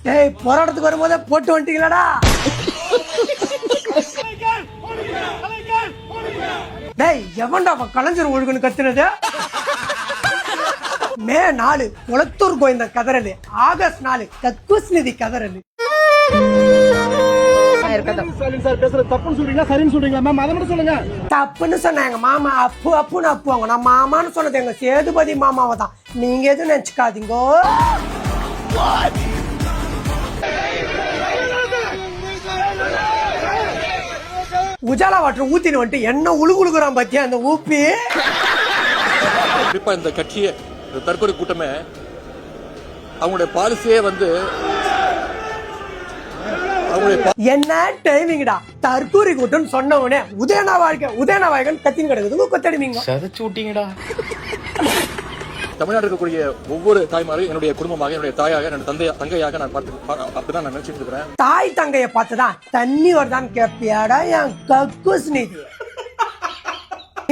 ஏய் போராட்டத்துக்கு வரும்போதே போட்டு வந்துட்டீங்களாடா? டேய் எவன்டா கலைஞர் ஒழுங்குன்னு கத்துனது? மே 4 குளத்தூர் கோயந்த கதறலு, ஆகஸ்ட் 4 கக்கூஸ் நிதி கதறலு. தப்புன்னு சொன்ன எங்க மாமா அப்புன்னு அப்புவாங்க. நான் மாமான்னு சொன்னது எங்க சேதுபதி மாமாவை தான். நீங்க எதுவும் நினைச்சுக்காதீங்க. உஜாலா வாட்டர் ஊத்தின்னு வந்துட்டு என்ன உழுகுறான் பாத்தியா அந்த ஊப்பி. குறிப்பா இந்த கட்சியை தற்கொலை கூட்டமே அவங்களுடைய பாலிசியே வந்து என்ன டைமிங்கடா தற்கூரி கூட்டம் சொன்ன உடனே உதயனா வாழ்க்கை கத்தின்னு கிடக்குது. கொத்தடிமீங்க சதைச்சு விட்டீங்கடா. தமிழ்நாடு இருக்கக்கூடிய ஒவ்வொரு தாய்மாரும் என்னுடைய குடும்பமாக, என்னுடைய தாயாக, என்னுடைய தங்கையாக நான் அப்படிதான் நான் நினைச்சிட்டு இருக்கிறேன். தாய் தங்கைய பார்த்துதான் தண்ணி வருதான்னு கேப்பியாடா என் கக்கூஸ் நிதி.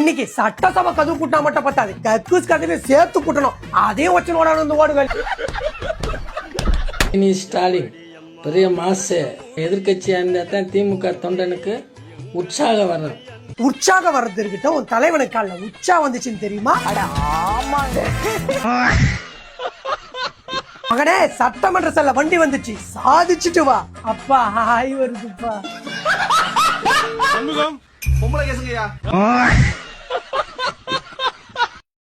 இன்னைக்கு சட்டசபை கதவு கூட்டினா மட்டும் பத்தாது, கக்கூஸ் கதவை சேர்த்து கூட்டணும். அதையும் வச்சு ஓடாது ஓடுகள். ஸ்டாலின் பெரிய மாசு எதிர்கட்சியா இருந்தா தான் திமுக தொண்டனுக்கு உற்சாகம் வரும். உற்சாகம் வர்றது இருக்கட்டும், உன் தலைவனுக்கு கால உச்சா வந்துச்சுன்னு தெரியுமா? மகனே சட்டமன்ற செல்ல வண்டி வந்துச்சு, சாதிச்சுட்டு வா. அப்பா ஹாய் வருதுப்பா. பொம்பளை கேசுங்கய்யா.